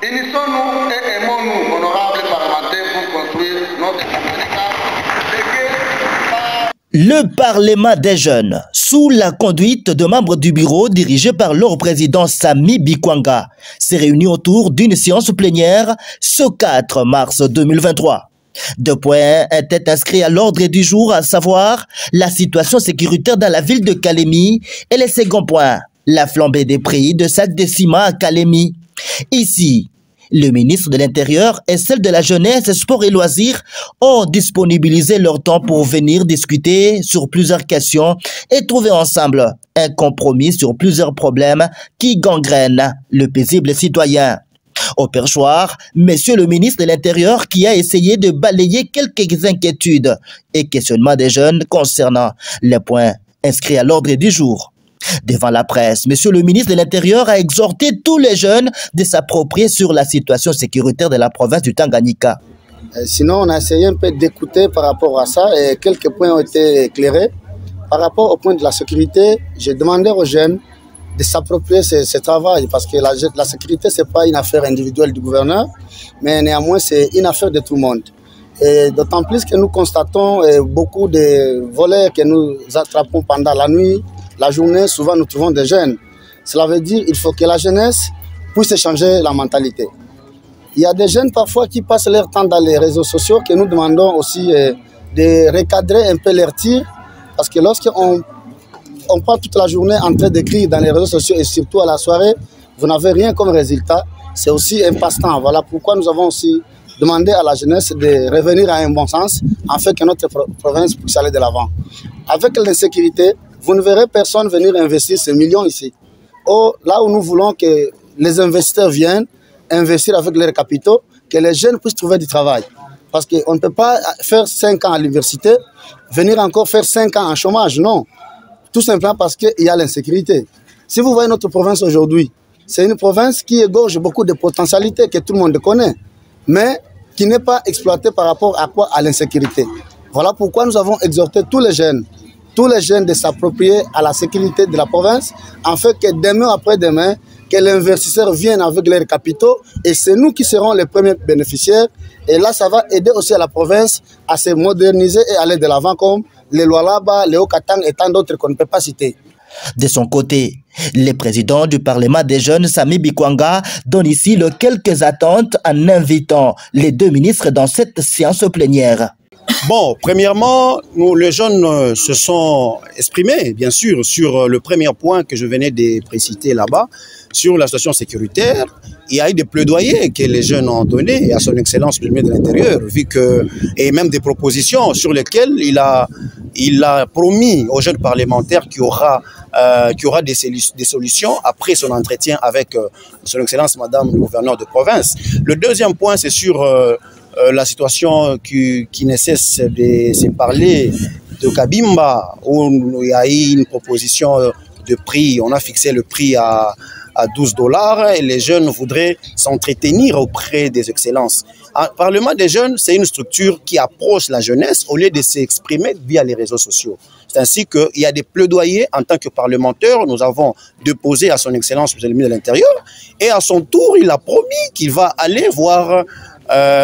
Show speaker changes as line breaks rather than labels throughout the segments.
Unissons-nous et aimons-nous, honorables parlementaires, pour construire notre Tanganyika.
Le Parlement des jeunes, sous la conduite de membres du bureau dirigé par leur président Sami Bikwanga, s'est réuni autour d'une séance plénière ce 4 mars 2023. 2 points étaient inscrits à l'ordre du jour, à savoir la situation sécuritaire dans la ville de Kalemi et le second point, la flambée des prix de sacs de ciment à Kalemi. Ici, le ministre de l'Intérieur et celle de la Jeunesse, Sport et Loisirs ont disponibilisé leur temps pour venir discuter sur plusieurs questions et trouver ensemble un compromis sur plusieurs problèmes qui gangrènent le paisible citoyen. Au perchoir, monsieur le ministre de l'Intérieur qui a essayé de balayer quelques inquiétudes et questionnements des jeunes concernant les points inscrits à l'ordre du jour. Devant la presse, monsieur le ministre de l'Intérieur a exhorté tous les jeunes de s'approprier sur la situation sécuritaire de la province du Tanganyika.
Sinon, on a essayé un peu d'écouter par rapport à ça et quelques points ont été éclairés. Par rapport au point de la sécurité, j'ai demandé aux jeunes de s'approprier ce travail parce que la sécurité, ce n'est pas une affaire individuelle du gouverneur, mais néanmoins, c'est une affaire de tout le monde. Et d'autant plus que nous constatons beaucoup de voleurs que nous attrapons pendant la nuit. La journée, souvent, nous trouvons des jeunes. Cela veut dire qu'il faut que la jeunesse puisse changer la mentalité. Il y a des jeunes parfois qui passent leur temps dans les réseaux sociaux que nous demandons aussi de recadrer un peu leurs tirs. Parce que lorsqu'on passe toute la journée en train d'écrire dans les réseaux sociaux et surtout à la soirée, vous n'avez rien comme résultat. C'est aussi un passe-temps. Voilà pourquoi nous avons aussi demandé à la jeunesse de revenir à un bon sens afin que notre province puisse aller de l'avant. Avec l'insécurité, vous ne verrez personne venir investir ces millions ici. Or, là où nous voulons que les investisseurs viennent investir avec leurs capitaux, que les jeunes puissent trouver du travail. Parce qu'on ne peut pas faire 5 ans à l'université, venir encore faire 5 ans en chômage, non. Tout simplement parce qu'il y a l'insécurité. Si vous voyez notre province aujourd'hui, c'est une province qui égorge beaucoup de potentialités que tout le monde connaît, mais qui n'est pas exploitée par rapport à quoi? À l'insécurité. Voilà pourquoi nous avons exhorté tous les jeunes de s'approprier à la sécurité de la province, afin que demain après-demain, que l'investisseur vienne avec leurs capitaux et c'est nous qui serons les premiers bénéficiaires. Et là, ça va aider aussi à la province à se moderniser et aller de l'avant comme les Lualaba, les Haut-Katang et tant d'autres qu'on ne peut pas citer.
De son côté, le président du Parlement des jeunes, Sami Bikwanga, donne ici quelques attentes en invitant les 2 ministres dans cette séance plénière.
Bon, premièrement, les jeunes se sont exprimés, bien sûr, sur le premier point que je venais de préciter là-bas, sur la situation sécuritaire. Il y a eu des plaidoyers que les jeunes ont donnés à son Excellence le ministre de l'Intérieur, et même des propositions sur lesquelles il a promis aux jeunes parlementaires qu'il y aura des solutions après son entretien avec son Excellence Madame le gouverneur de province. Le deuxième point, c'est sur la situation qui ne cesse de se parler de Kabimba, où il y a eu une proposition de prix, on a fixé le prix à $12 et les jeunes voudraient s'entretenir auprès des excellences. Le Parlement des jeunes, c'est une structure qui approche la jeunesse au lieu de s'exprimer via les réseaux sociaux. C'est ainsi qu'il y a des plaidoyers en tant que parlementaire. Nous avons déposé à son Excellence le ministre de l'Intérieur et à son tour, il a promis qu'il va aller voir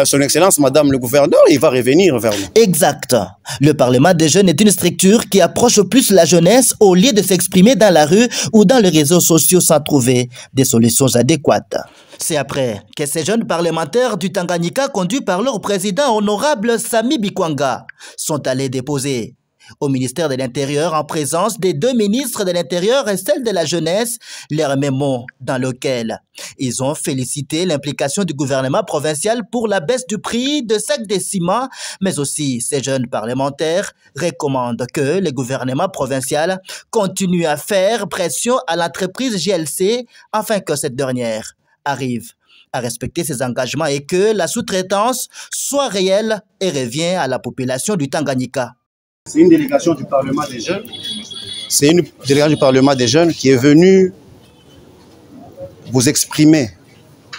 son Excellence Madame le gouverneur, il va revenir vers nous.
Exact. Le Parlement des jeunes est une structure qui approche plus la jeunesse au lieu de s'exprimer dans la rue ou dans les réseaux sociaux sans trouver des solutions adéquates. C'est après que ces jeunes parlementaires du Tanganyika, conduits par leur président honorable Sami Bikwanga, sont allés déposer au ministère de l'Intérieur, en présence des 2 ministres de l'Intérieur et celle de la Jeunesse, leur mémo dans lequel ils ont félicité l'implication du gouvernement provincial pour la baisse du prix de sacs de ciment, mais aussi ces jeunes parlementaires recommandent que le gouvernement provincial continue à faire pression à l'entreprise GLC afin que cette dernière arrive à respecter ses engagements et que la sous-traitance soit réelle et revient à la population du Tanganyika.
C'est une délégation du Parlement des jeunes. C'est une délégation du Parlement des jeunes qui est venue vous exprimer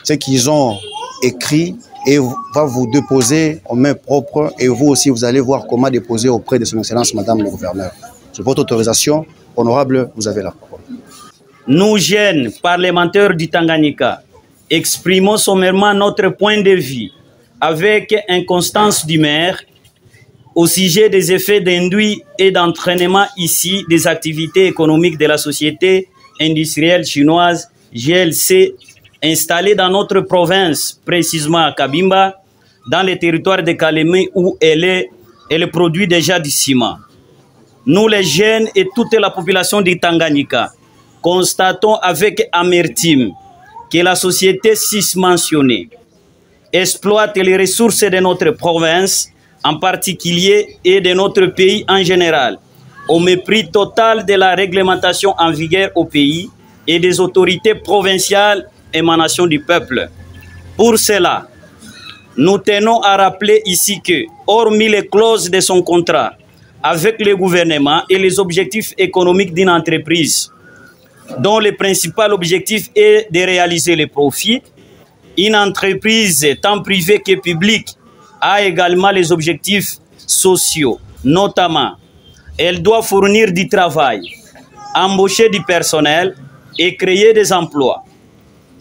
ce qu'ils ont écrit et va vous déposer en main propre. Et vous aussi, vous allez voir comment déposer auprès de son Excellence Madame le gouverneur. Sur votre autorisation, honorable, vous avez la parole.
Nous, jeunes parlementaires du Tanganyika, exprimons sommairement notre point de vue avec inconstance du maire au sujet des effets d'induit et d'entraînement ici des activités économiques de la société industrielle chinoise GLC installée dans notre province, précisément à Kabimba, dans le territoire de Kalemi où elle produit déjà du ciment. Nous les jeunes et toute la population du Tanganyika constatons avec amertume que la société susmentionnée exploite les ressources de notre province en particulier et de notre pays en général, au mépris total de la réglementation en vigueur au pays et des autorités provinciales émanation du peuple. Pour cela, nous tenons à rappeler ici que, hormis les clauses de son contrat avec le gouvernement et les objectifs économiques d'une entreprise, dont le principal objectif est de réaliser les profits, une entreprise tant privée que publique a également les objectifs sociaux, notamment, elle doit fournir du travail, embaucher du personnel et créer des emplois.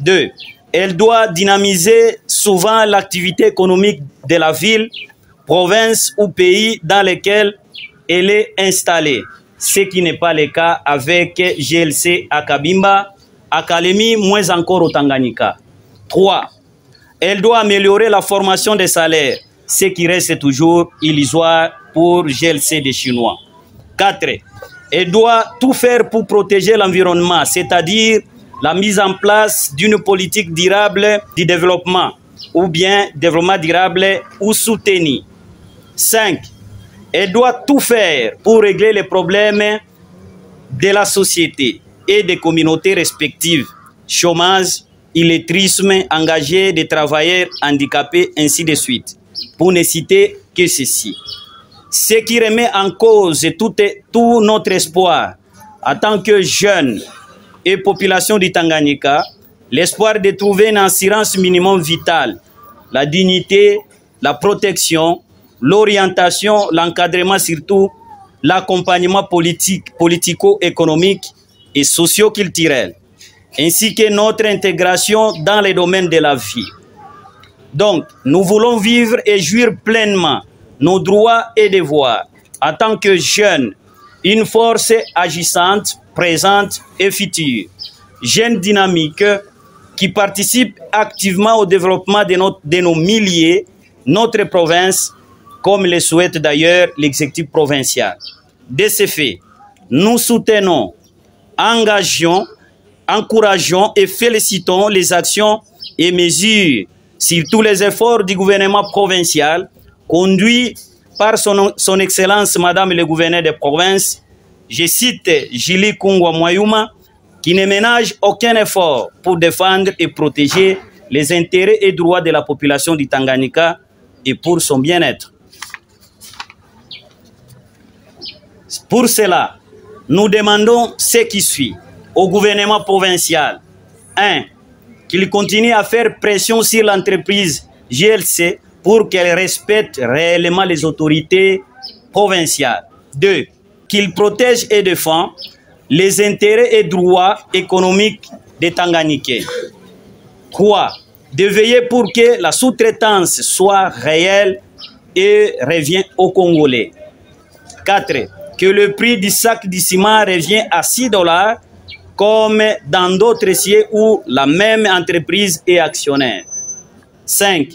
2. Elle doit dynamiser souvent l'activité économique de la ville, province ou pays dans lesquels elle est installée, ce qui n'est pas le cas avec GLC à Kabimba, à Kalemi, moins encore au Tanganyika. 3. Elle doit améliorer la formation des salaires, ce qui reste toujours illusoire pour GLC des Chinois. 4. Elle doit tout faire pour protéger l'environnement, c'est-à-dire la mise en place d'une politique durable du développement, ou bien développement durable ou soutenu. 5. Elle doit tout faire pour régler les problèmes de la société et des communautés respectives, chômage, illettrisme, engagé des travailleurs handicapés, ainsi de suite, pour ne citer que ceci. Ce qui remet en cause tout notre espoir en tant que jeunes et population du Tanganyika, l'espoir de trouver une assurance minimum vitale, la dignité, la protection, l'orientation, l'encadrement surtout, l'accompagnement politico-économique et socio-culturel, ainsi que notre intégration dans les domaines de la vie. Donc, nous voulons vivre et jouir pleinement nos droits et devoirs en tant que jeunes, une force agissante, présente et future, jeunes dynamiques qui participent activement au développement de nos milliers, notre province, comme le souhaite d'ailleurs l'exécutif provincial. De ce fait, nous soutenons, encourageons et félicitons les actions et mesures sur tous les efforts du gouvernement provincial conduits par son Excellence Madame le gouverneur de province, je cite Julie Kungwa Mwayuma, qui ne ménage aucun effort pour défendre et protéger les intérêts et droits de la population du Tanganyika et pour son bien-être. Pour cela, nous demandons ce qui suit au gouvernement provincial. 1. Qu'il continue à faire pression sur l'entreprise GLC pour qu'elle respecte réellement les autorités provinciales. 2. Qu'il protège et défend les intérêts et droits économiques des Tanganyikais. 3. De veiller pour que la sous-traitance soit réelle et revienne aux Congolais. 4. Que le prix du sac de ciment revient à $6 comme dans d'autres sièges où la même entreprise est actionnaire. 5.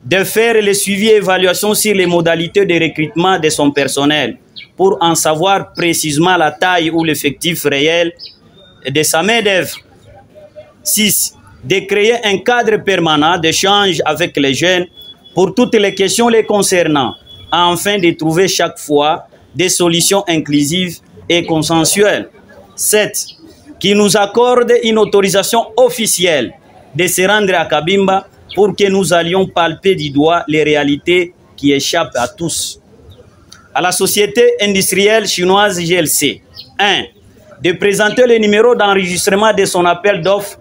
De faire le suivi et évaluation sur les modalités de recrutement de son personnel pour en savoir précisément la taille ou l'effectif réel de sa main-d'œuvre. 6. De créer un cadre permanent d'échange avec les jeunes pour toutes les questions les concernant, afin de trouver chaque fois des solutions inclusives et consensuelles. 7. Qui nous accorde une autorisation officielle de se rendre à Kabimba pour que nous allions palper du doigt les réalités qui échappent à tous. À la société industrielle chinoise GLC. 1. De présenter le numéro d'enregistrement de son appel d'offres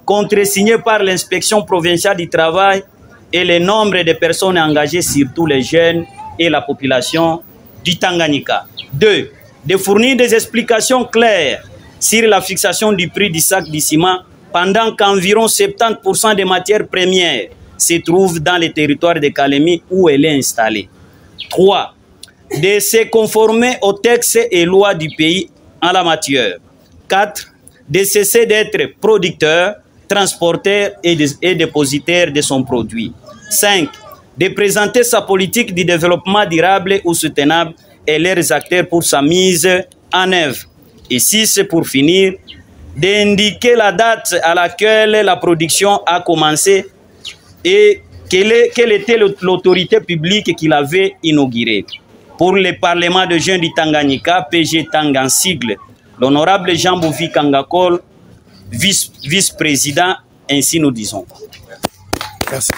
contresigné par l'inspection provinciale du travail et le nombre de personnes engagées, surtout les jeunes et la population du Tanganyika. 2. De fournir des explications claires sur la fixation du prix du sac de ciment pendant qu'environ 70% des matières premières se trouvent dans les territoires de Kalemi où elle est installée. 3. De se conformer aux textes et lois du pays en la matière. 4. De cesser d'être producteur, transporteur et dépositaire de son produit. 5. De présenter sa politique de développement durable ou soutenable et leurs acteurs pour sa mise en œuvre. Et 6. Pour finir, d'indiquer la date à laquelle la production a commencé et quelle était l'autorité publique qui l'avait inaugurée. Pour le Parlement de jeunes du Tanganyika, PG Tang en sigle, l'honorable Jean Bouvi Kangakol, vice-président, ainsi nous disons.
Merci.